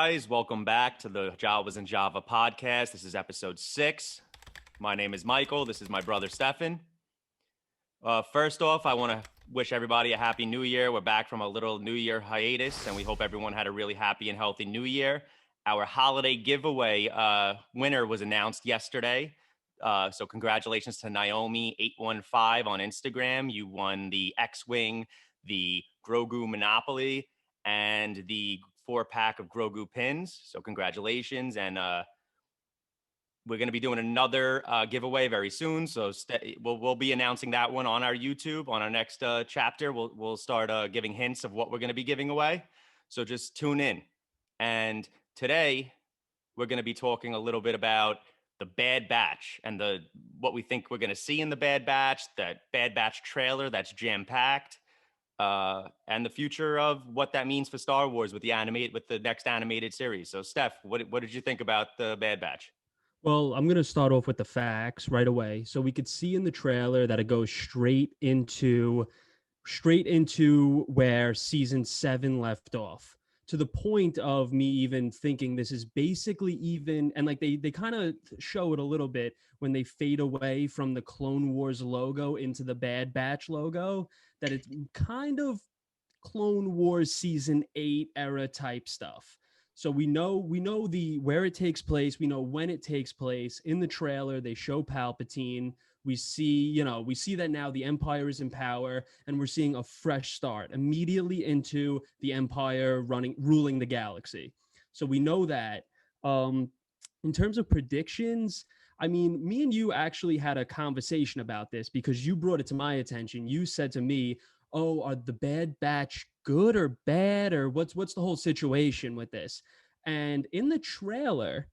guys? Welcome back to the Jawas and Java podcast. This is episode 6. My name is Michael. This is my brother Stefan. First off, I want to wish everybody a happy new year. We're back from a little new year hiatus, and we hope everyone had a really happy and healthy new year. Our holiday giveaway winner was announced yesterday. So congratulations to Naomi815 on Instagram. You won the X-Wing, the Grogu Monopoly, and the 4-pack of Grogu pins. So congratulations. And we're going to be doing another giveaway very soon. So we'll be announcing that one on our YouTube on our next chapter. We'll start giving hints of what we're going to be giving away. So just tune in. And today we're going to be talking a little bit about the Bad Batch and what we think we're going to see in the Bad Batch, that Bad Batch trailer that's jam-packed. And the future of what that means for Star Wars with the next animated series. So, Steph, what did you think about the Bad Batch? Well, I'm going to start off with the facts right away. So we could see in the trailer that it goes straight into where season 7 left off, to the point of me even thinking this is basically even, and like they kind of show it a little bit when they fade away from the Clone Wars logo into the Bad Batch logo, that it's kind of Clone Wars season 8 era type stuff. So we know the where it takes place, we know when it takes place. In the trailer they show Palpatine. We see that now the Empire is in power, and we're seeing a fresh start immediately into the Empire ruling the galaxy. So we know that. In terms of predictions, I mean, me and you actually had a conversation about this because you brought it to my attention. You said to me, "Oh, are the Bad Batch good or bad, or what's the whole situation with this?" And in the trailer,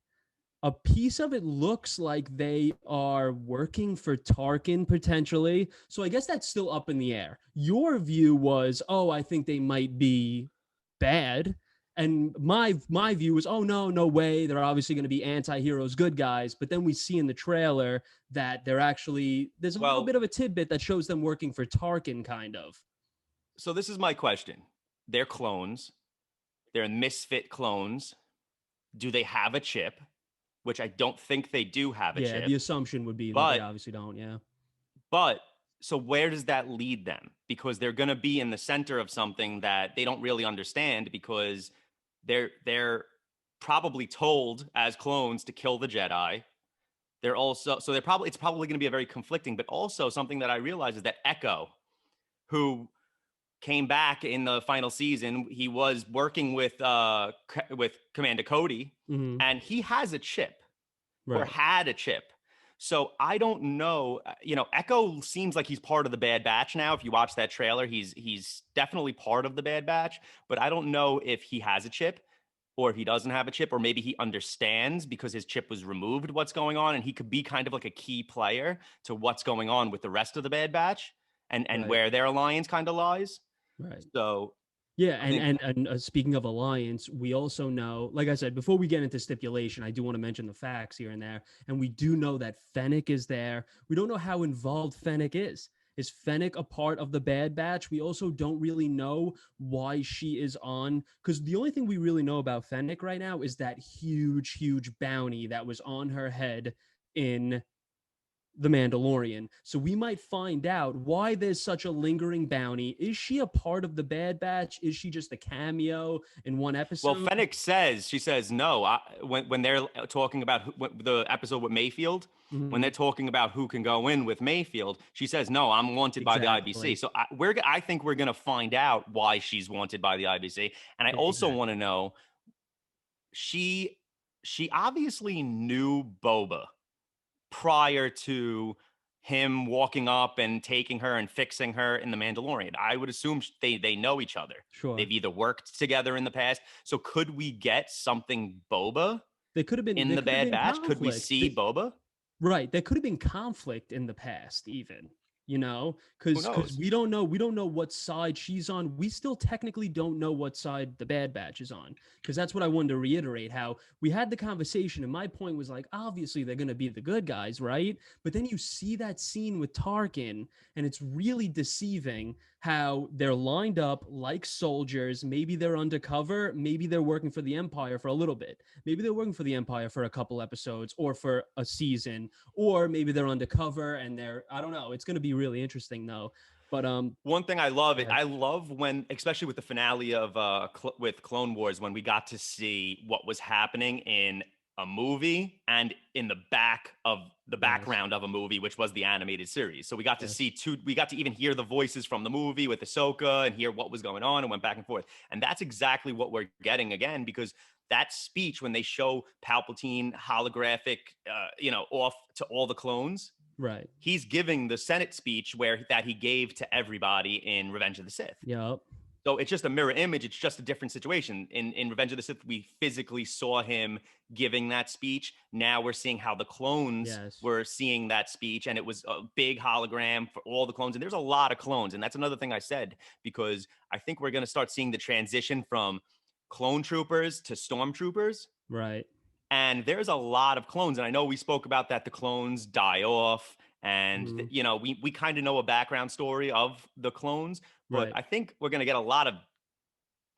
a piece of it looks like they are working for Tarkin potentially. So I guess that's still up in the air. Your view was, "Oh, I think they might be bad." And my view was, "Oh, no way. They're obviously going to be anti-heroes, good guys." But then we see in the trailer that there's a little bit of a tidbit that shows them working for Tarkin, kind of. So this is my question. They're clones. They're misfit clones. Do they have a chip? Which I don't think they do have a chip. Yeah, the assumption would be that they obviously don't, yeah. But so where does that lead them? Because they're going to be in the center of something that they don't really understand, because they're probably told as clones to kill the Jedi. It's probably going to be a very conflicting, but also something that I realize is that Echo, who came back in the final season, he was working with Commander Cody, and he has a chip, or had a chip. So I don't know. Echo seems like he's part of the Bad Batch now. If you watch that trailer, he's definitely part of the Bad Batch. But I don't know if he has a chip, or if he doesn't have a chip, or maybe he understands because his chip was removed what's going on, and he could be kind of like a key player to what's going on with the rest of the Bad Batch and where their alliance kind of lies. Right. So yeah, and speaking of alliance, we also know, like I said, before we get into stipulation, I do want to mention the facts here and there. And we do know that Fennec is there. We don't know how involved Fennec is. Is Fennec a part of the Bad Batch? We also don't really know why she is on, because the only thing we really know about Fennec right now is that huge bounty that was on her head in The Mandalorian. So we might find out why there's such a lingering bounty. Is she a part of the Bad Batch? Is she just a cameo in one episode? Well, Fennec says no. When they're talking about the episode with Mayfield, when they're talking about who can go in with Mayfield, she says, "No, I'm wanted by the IBC." So I think we're going to find out why she's wanted by the IBC. And I also want to know, she obviously knew Boba prior to him walking up and taking her and fixing her in The Mandalorian. I would assume they know each other. Sure. They've either worked together in the past. So could we get something Boba? They could have been in the Bad Batch. Could we see Boba? Right. There could have been conflict in the past, even. you know, Who because knows? we don't know what side she's on. We still technically don't know what side the Bad Batch is on, because that's what I wanted to reiterate. How we had the conversation, and my point was like, obviously they're gonna be the good guys, right? But then you see that scene with Tarkin, and it's really deceiving how they're lined up like soldiers. Maybe they're undercover, maybe they're working for the Empire for a little bit. Maybe they're working for the Empire for a couple episodes or for a season, or maybe they're undercover and they're, I don't know. It's going to be really interesting though. But One thing I love it, yeah, I love when, especially with the finale of with Clone Wars, when we got to see what was happening in a movie and in the back of the yes, background of a movie, which was the animated series. So we got to yes, see two, we got to even hear the voices from the movie with Ahsoka and hear what was going on and went back and forth. And that's exactly what we're getting again, because that speech when they show Palpatine holographic, off to all the clones, right, he's giving the Senate speech where that he gave to everybody in Revenge of the Sith. yep, So it's just a mirror image. It's just a different situation. In Revenge of the Sith, we physically saw him giving that speech. Now we're seeing how the clones yes, were seeing that speech, and it was a big hologram for all the clones. And there's a lot of clones, and that's another thing I said, because I think we're going to start seeing the transition from clone troopers to stormtroopers, right, and there's a lot of clones. And I know we spoke about that the clones die off, and mhm, we kind of know a background story of the clones, but right, I think we're going to get a lot of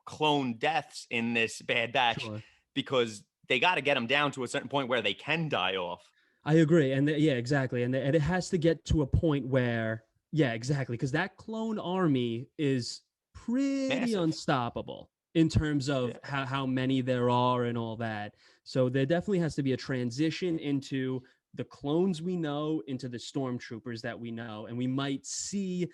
clone deaths in this Bad Batch, sure. because they got to get them down to a certain point where they can die off. I agree, and yeah, exactly, and it has to get to a point where, yeah, exactly, because that clone army is pretty Massive. unstoppable in terms of Yeah. how many there are and all that. So there definitely has to be a transition into the clones we know into the stormtroopers that we know, and we might see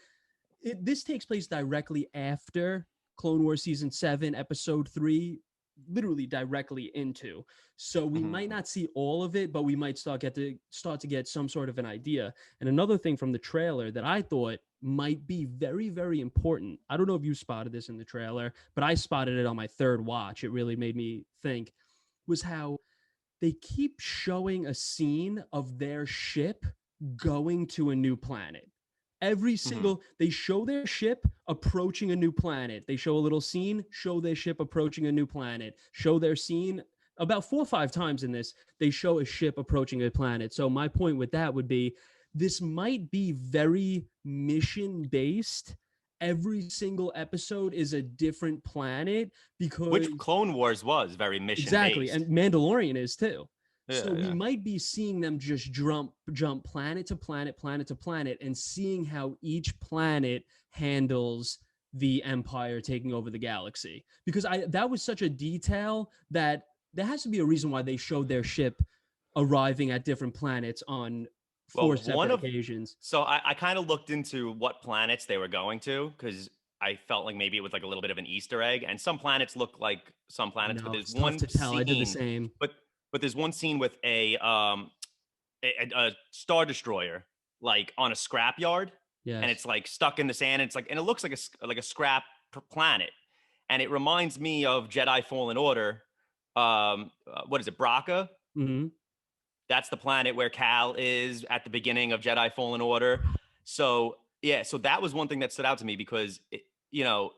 it. This takes place directly after Clone Wars season 7, episode 3, literally directly into. So we might Mhm. not see all of it, but we might start to get some sort of an idea. And another thing from the trailer that I thought might be very, very important. I don't know if you spotted this in the trailer, but I spotted it on my third watch. It really made me think, was how they keep showing a scene of their ship going to a new planet. Every Mhm. single, they show their ship approaching a new planet. They show a little scene, show their ship approaching a new planet, show their scene about 4 or 5 times in this. They show a ship approaching a planet. So my point with that would be, this might be very mission based. Every single episode is a different planet because Which Clone Wars was very mission exactly, and based. Mandalorian is too. So Yeah, we yeah. might be seeing them just jump planet to planet, planet to planet, and seeing how each planet handles the Empire taking over the galaxy. Because I that was such a detail that there has to be a reason why they showed their ship arriving at different planets on four Well, one separate of occasions. so I kind of looked into what planets they were going to, because I felt like maybe it was like a little bit of an Easter egg. And some planets look like some I planets, but know there's it's tough one to tell. I did the scene, same. but there's one scene with a star destroyer like on a scrapyard, and Yes. it's like stuck in the sand. And it's like, and it looks like a scrap planet, and it reminds me of Jedi Fallen Order. What is it, Braca? Hmm. That's the planet where Cal is at the beginning of Jedi Fallen Order. So yeah, so that was one thing that stood out to me, because you know,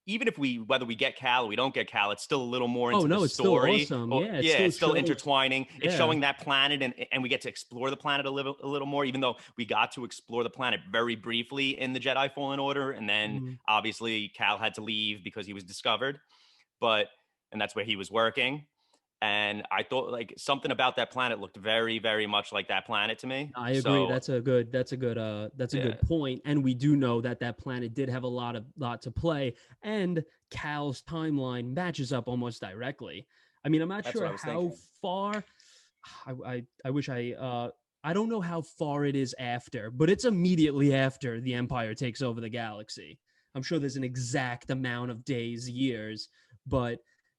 even if we, whether we get Cal or we don't get Cal, it's still a little more Oh into the no, it's still story. awesome. Or Yeah, it yeah, still it's still shows. intertwining. It's Yeah. showing that planet, and we get to explore the planet a little more. Even though we got to explore the planet very briefly in the Jedi Fallen Order, and then Mhm. obviously Cal had to leave because he was discovered. But and that's where he was working. And I thought like something about that planet looked very, very much like that planet to me. I agree. So That's a yeah, good point. And we do know that that planet did have a lot to play, and Cal's timeline matches up almost directly. I mean, I'm not that's what sure I was how thinking. far. I wish I don't know how far it is after, but it's immediately after the Empire takes over the galaxy. I'm sure there's an exact amount of days, years, but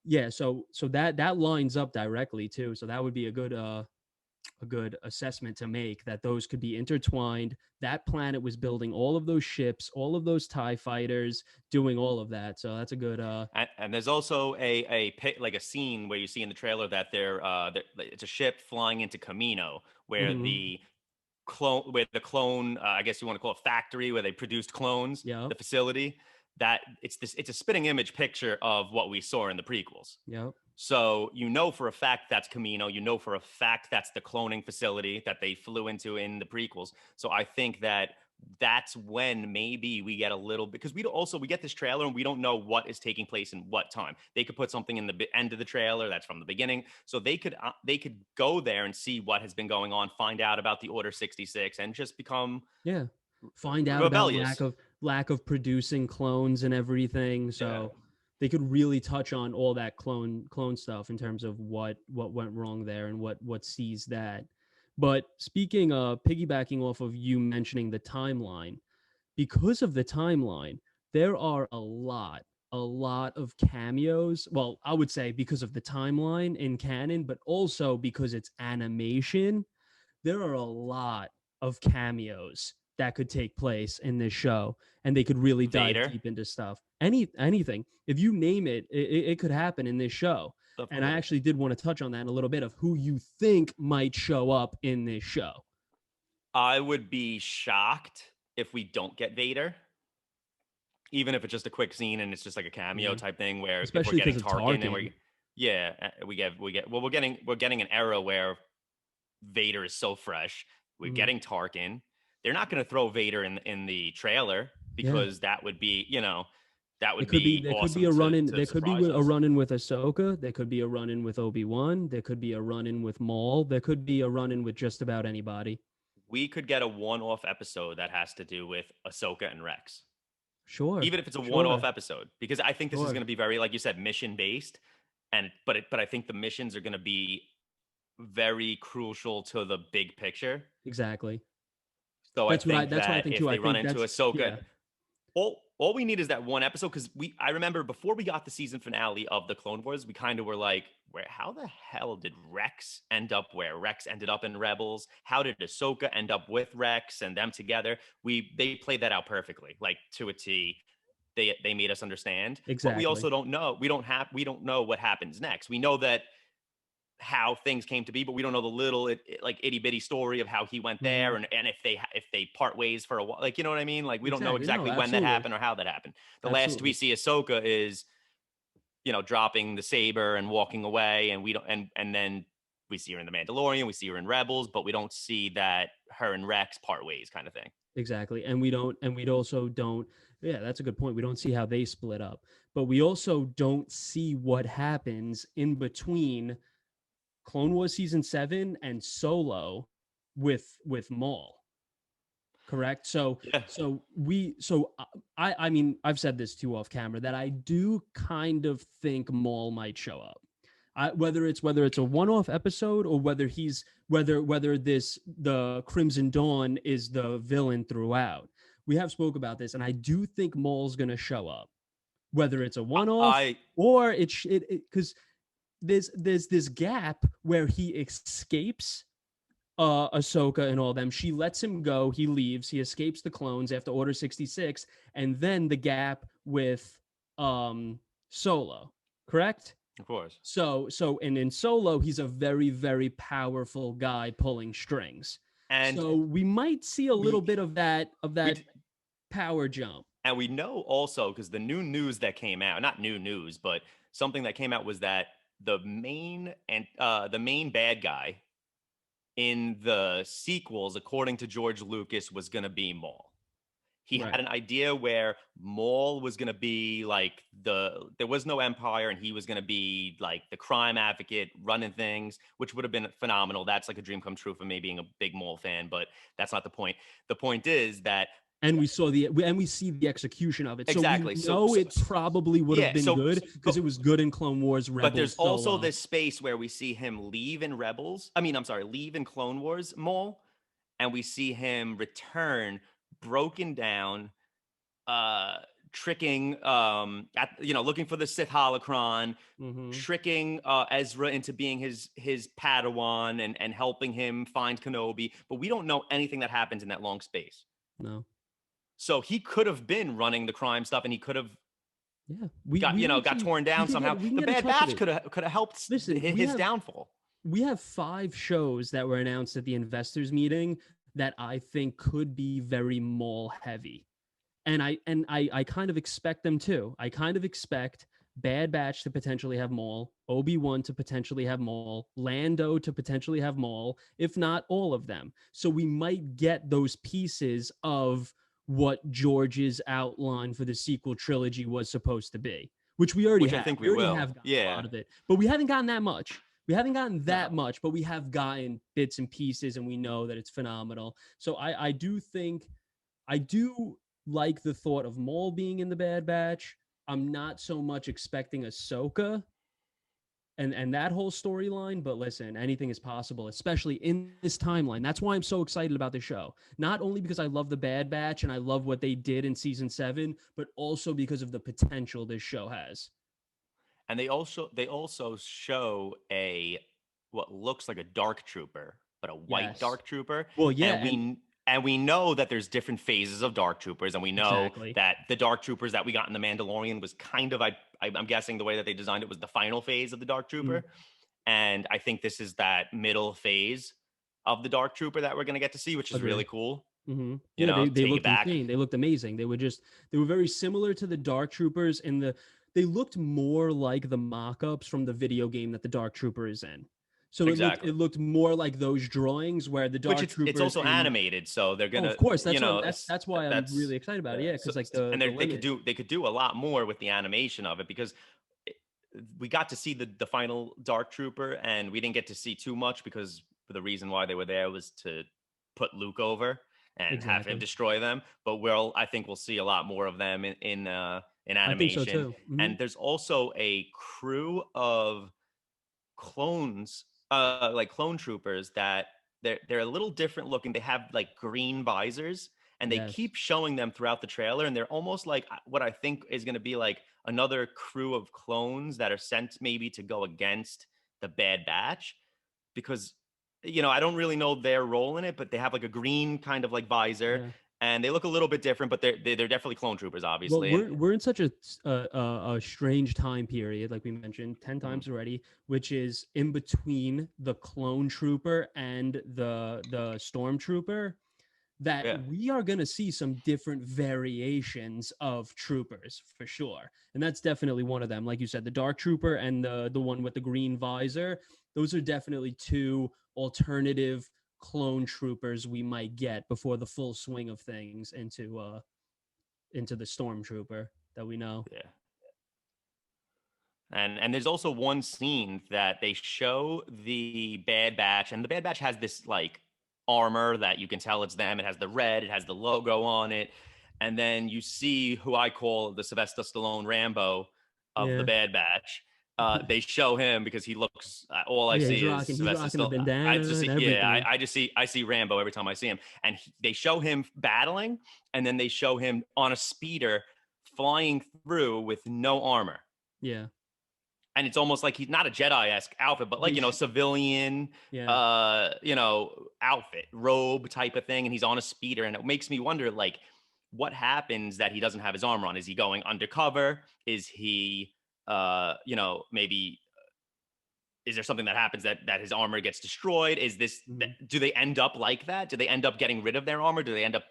yeah. So that lines up directly too. So that would be a good assessment to make, that those could be intertwined. That planet was building all of those ships, all of those TIE fighters, doing all of that. So that's a good And there's also like a scene where you see in the trailer that it's a ship flying into Camino, where mhm. clone, I guess you want to call it factory, where they produced clones, Yep. the facility, that it's a spitting image picture of what we saw in the prequels. Yep. So you know for a fact that's Camino. You know for a fact that's the cloning facility that they flew into in the prequels. So I think that's when maybe we get a little, because we get this trailer and we don't know what is taking place in what time. They could put something in the end of the trailer that's from the beginning, so they could go there and see what has been going on, find out about the Order 66, and just become find out about rebellious. lack of producing clones and everything. So they could really touch on all that clone stuff in terms of what went wrong there and what sees that. But speaking piggybacking off of you mentioning the timeline, because of the timeline, there are a lot of cameos. Well, I would say because of the timeline in canon, but also because it's animation, there are a lot of cameos that could take place in this show, and they could really dive Vader. deep into stuff. Anything, if you name it could happen in this show. And I actually did want to touch on that in a little bit of who you think might show up in this show. I would be shocked if we don't get Vader, even if it's just a quick scene and it's just like a cameo type thing, where especially if we're getting Tarkin and we're getting an era where Vader is so fresh. We're getting Tarkin. They're not going to throw Vader in the trailer, because that would be, that would be there awesome. Could be a run in. There could be a run in with Ahsoka. There could be a run in with Obi-Wan. There could be a run in with Maul. There could be a run in with just about anybody. We could get a one-off episode that has to do with Ahsoka and Rex. Sure. Even if it's a one-off episode, because I think this is going to be very, like you said, mission-based, but I think the missions are going to be very crucial to the big picture. Exactly. So that's what I think too. If they run into Ahsoka, all we need is that one episode, because I remember before we got the season finale of the Clone Wars, we kind of were like, how the hell did Rex end up where Rex ended up in Rebels? How did Ahsoka end up with Rex and them together? They played that out perfectly, like to a T. They made us understand. Exactly. But we also don't know. We don't know what happens next. We know that how things came to be, but we don't know the little like itty bitty story of how he went there, and if they part ways for a while, like, you know what I mean? Like, we don't know exactly when that happened or how that happened. The last we see Ahsoka is, dropping the saber and walking away, and we don't, and then we see her in The Mandalorian, we see her in Rebels, but we don't see that her and Rex part ways kind of thing. Exactly. And we also don't, that's a good point. We don't see how they split up, but we also don't see what happens in between Clone Wars season 7 and Solo with Maul. Correct. So I mean, I've said this too off camera, that I do kind of think Maul might show up. Whether it's a one-off episode, or whether the Crimson Dawn is the villain throughout. We have spoke about this, and I do think Maul's going to show up, whether it's a one-off or because there's this gap where he escapes Ahsoka and all them. She lets him go. He leaves. He escapes the clones after Order 66, and then the gap with Solo. Correct? Of course. So and in Solo, he's a very, very powerful guy pulling strings. And so we might see a little bit of that power jump. And we know also, because the new news that came out, not new news, but something that came out, was that the main bad guy in the sequels, according to George Lucas, was going to be Maul. He had an idea where Maul was going to be like there was no Empire, and he was going to be like the crime advocate running things, which would have been phenomenal. That's like a dream come true for me, being a big Maul fan, but that's not the point. The point is that, and we see the execution of it. Exactly. So it probably would have been good, because it was good in Clone Wars, Rebels. But there's also this space where we see him leave in leave in Clone Wars, Maul, and we see him return broken down, tricking, looking for the Sith holocron, tricking Ezra into being his Padawan, and helping him find Kenobi. But we don't know anything that happens in that long space. No. So he could have been running the crime stuff, and he could have got torn down somehow. The Bad Batch could have helped his downfall. We have 5 shows that were announced at the investors meeting that I think could be very Maul heavy. And I kind of expect them to. I kind of expect Bad Batch to potentially have Maul, Obi-Wan to potentially have Maul, Lando to potentially have Maul, if not all of them. So we might get those pieces of what George's outline for the sequel trilogy was supposed to be, which we already Which I have. think We we already will. have gotten a Yeah. lot of it, but we haven't gotten that much. We haven't gotten that No. much, but we have gotten bits and pieces, and we know that it's phenomenal. So I do think I do like the thought of Maul being in the Bad Batch. I'm not so much expecting Ahsoka and that whole storyline, but listen, anything is possible, especially in this timeline. That's why I'm so excited about the show. Not only because I love the Bad Batch and I love what they did in season 7, but also because of the potential this show has. And they also show a what looks like a dark trooper, but a white Yes. dark trooper. Well, yeah, And we know that there's different phases of dark troopers, and we know exactly. that the dark troopers that we got in the Mandalorian was kind of I'm guessing the way that they designed it was the final phase of the dark Mm, trooper. And I think this is that middle phase of the dark trooper that we're gonna get to see, which is agree. really cool. Yeah, they Take it looked back. insane. They looked amazing. They were very similar to the Dark Troopers in they looked more like the mock-ups from the video game that the Dark Trooper is in. So Exactly. it looked more like those drawings where the Which Dark it's Troopers also in. animated, so they're Oh, gonna, of course, that's why I'm that's really excited about it. yeah. Yeah, So because like and the they could limit. do a lot more with the animation of it because we got to see the final Dark Trooper, and we didn't get to see too much because the reason why they were there was to put Luke over and have him Exactly. destroy them. But I think we'll see a lot more of them in I think so animation. too. And there's also a crew of clones, like clone troopers that they're a little different looking. They have like green visors, and they Yes. keep showing them throughout the trailer, and they're almost like what I think is going to be like another crew of clones that are sent maybe to go against the Bad Batch, because I don't really know their role in it, but they have like a green kind of like visor, Yeah. and they look a little bit different, but they're definitely clone troopers, Well, obviously. And we're in such a strange time period, like we mentioned 10 times already, which is in between the clone trooper and the stormtrooper, that yeah, we are going to see some different variations of troopers for sure. And that's definitely one of them. Like you said, the dark trooper and the one with the green visor, those are definitely two alternative clone troopers we might get before the full swing of things into the stormtrooper that we know. yeah. And there's also one scene that they show the Bad Batch, and the Bad Batch has this like armor that you can tell it's them. It has the red, it has the logo on it, and then you see who I call the Sylvester Stallone Rambo of the Yeah. Bad Batch. They show him because he looks. All Oh I yeah, see is he's Sylvester rocking the Stallone. I bandana just and see, yeah, everything. I see Rambo every time I see him, and they show him battling, and then they show him on a speeder flying through with no armor, Yeah. and it's almost like he's not a Jedi-esque outfit, but like, They sh- civilian, yeah. outfit, robe type of thing. And he's on a speeder. And it makes me wonder, like, what happens that he doesn't have his armor on? Is he going undercover? Is he, maybe, is there something that happens that his armor gets destroyed? Mhm. Do they end up like that? Do they end up getting rid of their armor? Do they end up,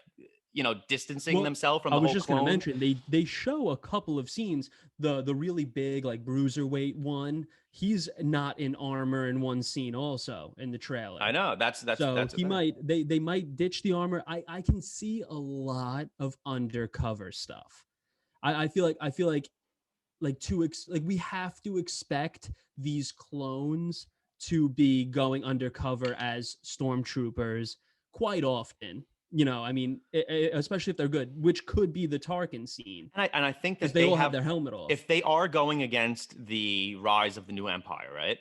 distancing Well, themselves from I the was whole just gonna clone? mention they show a couple of scenes. The really big like bruiserweight one, he's not in armor in one scene also in the I trailer. know So that's the he thing. might they might ditch the armor. I can see a lot of undercover stuff. I feel like like we have to expect these clones to be going undercover as stormtroopers quite often. I mean, especially if they're good, which could be the Tarkin scene And I think because that they they all have have, their helmet off. if they are going against the rise of the new empire, right?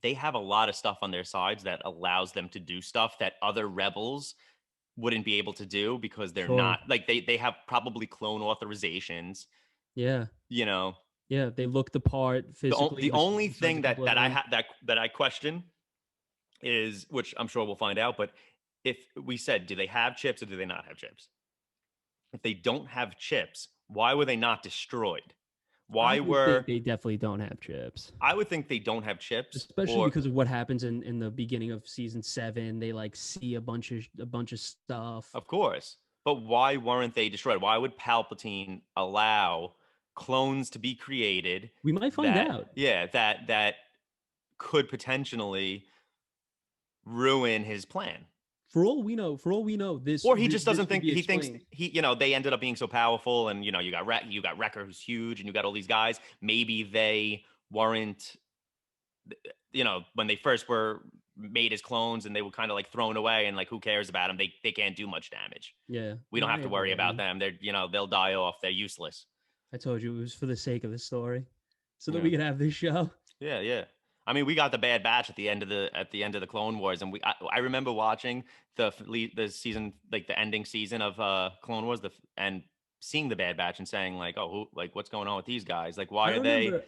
They have a lot of stuff on their sides that allows them to do stuff that other rebels wouldn't be able to do because they're Sure. not like they have probably clone authorizations, Yeah. you know. Yeah. They look the part physically The only besides a thing couple of them. that I question is, which I'm sure we'll find out, but if we said, do they have chips or do they not have chips? If they don't have chips, why were they not destroyed? I Why would think were they definitely don't have chips, I would think they don't have chips, especially or because of what happens in the beginning of season 7. They like see a bunch of stuff. of course. But why weren't they destroyed? Why would Palpatine allow clones to be created We might find that out. yeah, that could potentially ruin his plan? For all we know, Or he just this doesn't could think be he thinks explained. they ended up being so powerful, and you got Wrecker who's huge, and you got all these guys. Maybe they weren't, when they first were made as clones, and they were kind of like thrown away, and like who cares about them? They can't do much damage. Yeah, We no, don't have to worry I about mean, them. They're they'll die off. They're useless. I told you it was for the sake of the story, so that Yeah. we could have this show. Yeah, yeah. I mean, we got the Bad Batch at the end of the Clone Wars, and I remember watching the season, like the ending season of Clone Wars, and seeing the Bad Batch and saying like, oh, like what's going on with these guys? Like, I why are they remember,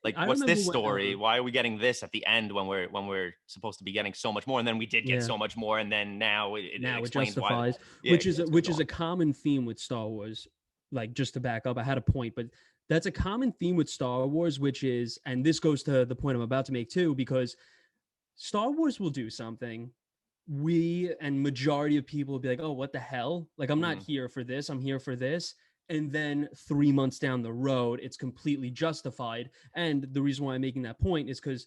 like, I what's remember this when, story? Why are we getting this at the end when we're supposed to be getting so much more? And then we did get yeah, so much more, and then now it now it explains why. justifies, Yeah, it's which is gone. a common theme with Star Wars. Like, just to back up, I had a point, but that's a common theme with Star Wars, which is, and this goes to the point I'm about to make too, because Star Wars will do something. We and majority of people will be like, "Oh, what the hell? Like, I'm not Hmm. here for this. I'm here for this." And then 3 months down the road, it's completely justified. And the reason why I'm making that point is because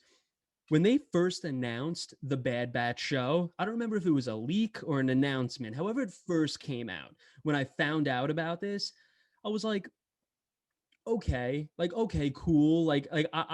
when they first announced the Bad Batch show, I don't remember if it was a leak or an announcement. However, it first came out. When I found out about this, I was like, okay, like okay, cool, like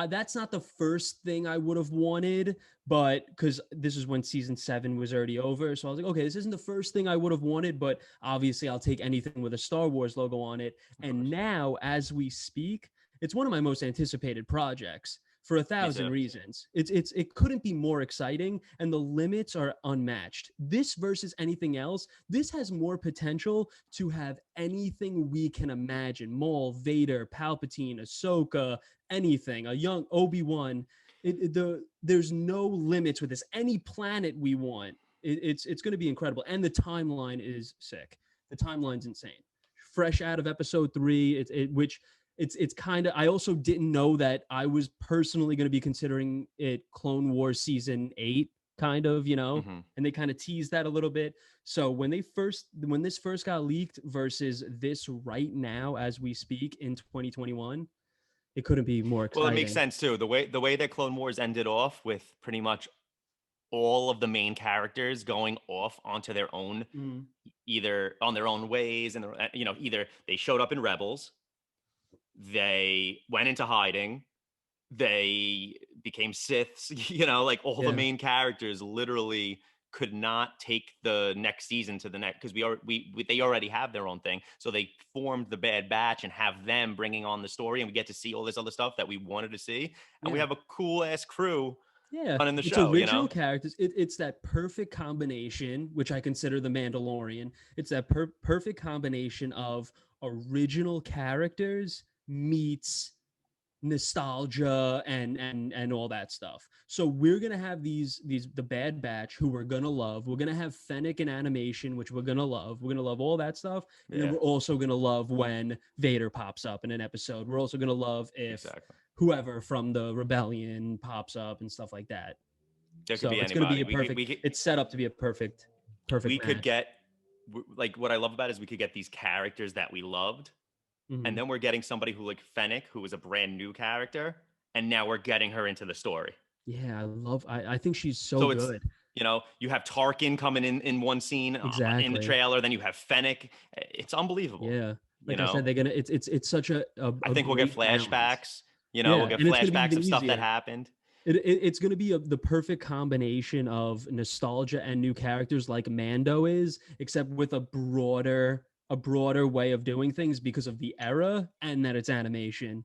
that's not the first thing I would have wanted, but because this is when season 7 was already over, so I was like, okay, this isn't the first thing I would have wanted, but obviously I'll take anything with a Star Wars logo on it. Of And course. now, as we speak, it's one of my most anticipated projects for a Me thousand too. reasons. It couldn't be more exciting, and the limits are unmatched. This versus anything else, this has more potential to have anything we can imagine. Maul, Vader, Palpatine, Ahsoka, anything. A young Obi-Wan. There's no limits with this. Any planet we want. It's going to be incredible, and the timeline is sick. The timeline's insane. Fresh out of Episode 3, which it's kind of, I also didn't know that I was personally going to be considering it Clone Wars season 8, kind of, Hmm. and they kind of teased that a little bit. So when this first got leaked versus this right now as we speak in 2021, it couldn't be more Well, it makes exciting. sense too. The way that Clone Wars ended off with pretty much all of the main characters going off onto their own, Mm, either on their own ways, and either they showed up in Rebels, they went into hiding, they became Siths. Like all the yeah, main characters literally could not take the next season to the next, because they already have their own thing. So they formed the Bad Batch and have them bringing on the story, and we get to see all this other stuff that we wanted to see, and we yeah. have a cool ass crew Yeah, running the it's show. original characters. It's that perfect combination, which I consider the Mandalorian. It's that perfect combination of original characters meets nostalgia and all that stuff. So we're gonna have these the Bad Batch, who we're gonna love. We're gonna have Fennec in animation, which we're gonna love. We're gonna love all that stuff, and then Yeah, we're also gonna love when Vader pops up in an episode. We're also gonna love if exactly. whoever from the rebellion pops up and stuff like that. There could So be it's gonna be anybody. a We could we perfect. could It's set up to be a perfect we could match. get like, what I love about it is we could get these characters that we loved, and Mhm. then we're getting somebody who, like Fennec, who was a brand new character, and now we're getting her into the story. Yeah, I think she's so So it's, good. you have Tarkin coming in one scene, in the Exactly. trailer, then you have Fennec. It's unbelievable. Yeah. You Like I said, know, they're gonna. It's such I a think we'll get great balance. flashbacks. We'll Yeah, get and it's gonna be flashbacks even of stuff that easier. happened. It's going to be the perfect combination of nostalgia and new characters, like Mando is, except with a broader way of doing things because of the era and that it's animation.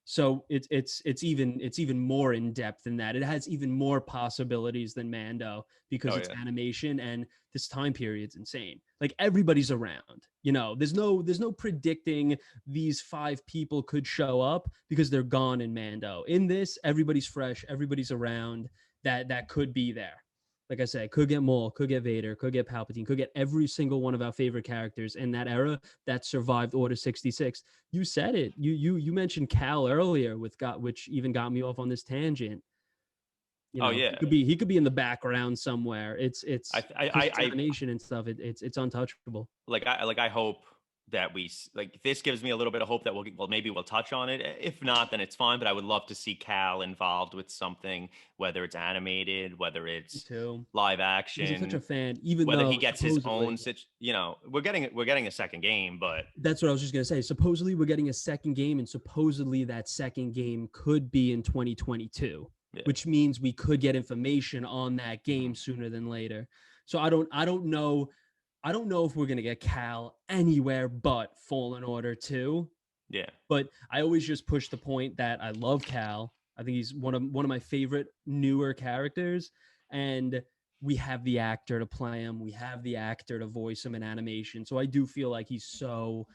So it's even more in depth than that. It has even more possibilities than Mando because Oh it's yeah, animation, and this time period's insane. Like, everybody's around. There's no predicting these 5 people could show up because they're gone in Mando. In this, everybody's fresh, everybody's around. That could be there. like I said, could get Maul, could get Vader, could get Palpatine, could get every single one of our favorite characters in that era that survived Order 66. You said it. You mentioned Cal earlier which even got me off on this tangent. You Oh know, yeah, he could be in the background somewhere. It's because it's I animation and stuff. It's untouchable. I hope that like this gives me a little bit of hope that maybe we'll touch on it. If not, then it's fine. But I would love to see Cal involved with something, whether it's animated, whether Me it's too. live Because I'm such a action, fan. Even whether he though gets his own. supposedly, We're getting a second game, but that's what I was just gonna say. Supposedly we're getting a second game, and supposedly that second game could be in 2022, yeah, which means we could get information on that game sooner than later. So I don't know. I don't know if we're gonna get Cal anywhere but Fallen Order 2. yeah, But I always just push the point that I love Cal. I think he's one of my favorite newer characters, and we have the actor to play him. We have the actor to voice him in animation. So I do feel like he's so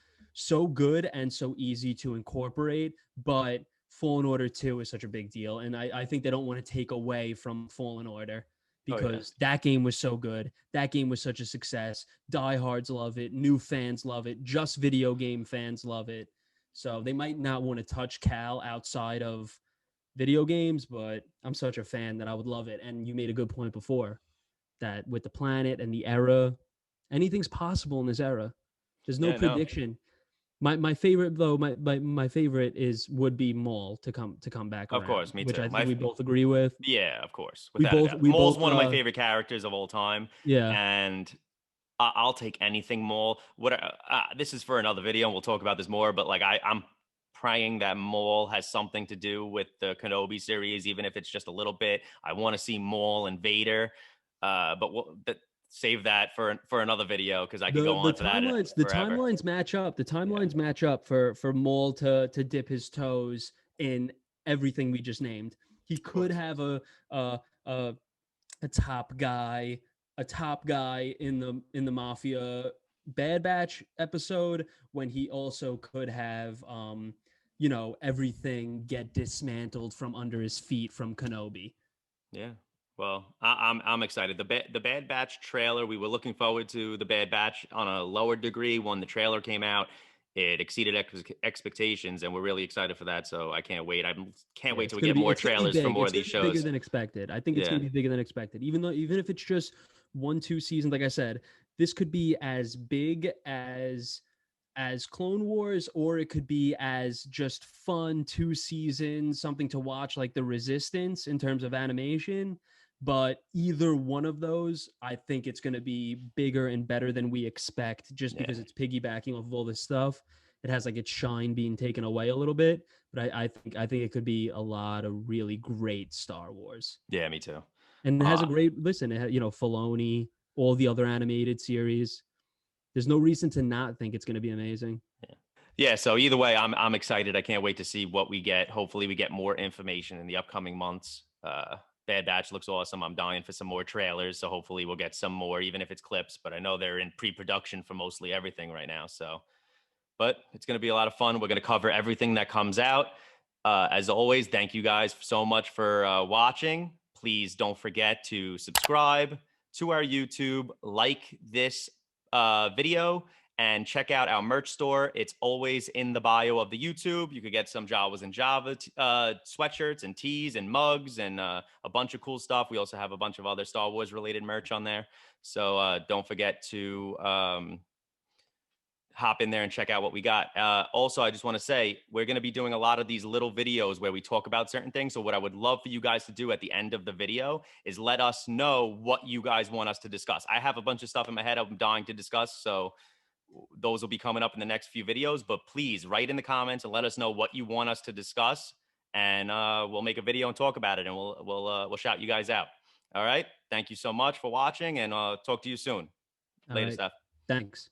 good and so easy to incorporate. But Fallen Order 2 is such a big deal, and I think they don't want to take away from Fallen Order oh yeah, because that game was so good. That game was such a success. Diehards love it. New fans love it. Just video game fans love it. So they might not want to touch Cal outside of video games, but I'm such a fan that I would love it. And you made a good point before that with the planet and the era, anything's possible in this era. There's no yeah. No, prediction. My favorite though, my favorite would be Maul to come back of around, course, me which too. I think we both agree with. Yeah, of course, We without a both doubt. we Maul's both one of my favorite characters of all time, yeah. and I'll take anything Maul. This is for another video, and we'll talk about this more. But like, I'm praying that Maul has something to do with the Kenobi series, even if it's just a little bit. I want to see Maul and Vader, but save that for another video because I could go The on for that timelines the forever. timelines match up. The Yeah, timelines match up for Maul to dip his toes in everything we just named. He of could course. have a a, a top guy in the Mafia Bad Batch episode when he also could have everything get dismantled from under his feet from Kenobi. Yeah. Well, I'm excited. The Bad Batch trailer. We were looking forward to the Bad Batch on a lower degree when the trailer came out. It exceeded expectations, and we're really excited for that. So I can't wait. I can't Yeah, wait it's till we gonna get be more it's gonna be trailers for big. more It's of gonna these be bigger shows. than expected. I think it's Yeah. gonna be bigger than expected. Even if it's just 1-2 seasons, like I said, this could be as big as Clone Wars, or it could be as just fun 2 seasons, something to watch like The Resistance in terms of animation. But either one of those, I think it's going to be bigger and better than we expect just Yeah. because it's piggybacking off of all this stuff. It has like its shine being taken away a little bit, but I think it could be a lot of really great Star Wars. Yeah. Me too. And it has a Uh, great listen, Filoni, all the other animated series. There's no reason to not think it's going to be amazing. yeah. So either way, I'm excited. I can't wait to see what we get. Hopefully, we get more information in the upcoming months. Bad Batch looks awesome. I'm dying for some more trailers. So hopefully, we'll get some more, even if it's clips. But I know they're in pre-production for mostly everything right now. So, but it's going to be a lot of fun. We're going to cover everything that comes out. As always, thank you guys so much for watching. Please don't forget to subscribe to our YouTube, like this video, and check out our merch store. It's always in the bio of the YouTube. You could get some Jawas and Java sweatshirts and tees and mugs and a bunch of cool stuff. We also have a bunch of other Star Wars related merch on there. So don't forget to hop in there and check out what we got. Also, I just want to say we're going to be doing a lot of these little videos where we talk about certain things. So what I would love for you guys to do at the end of the video is let us know what you guys want us to discuss. I have a bunch of stuff in my head I'm dying to discuss. So those will be coming up in the next few videos, but please write in the comments and let us know what you want us to discuss. And we'll make a video and talk about it, and we'll shout you guys out. All right. Thank you so much for watching, and talk to you soon. All Later, right. Steph. Thanks.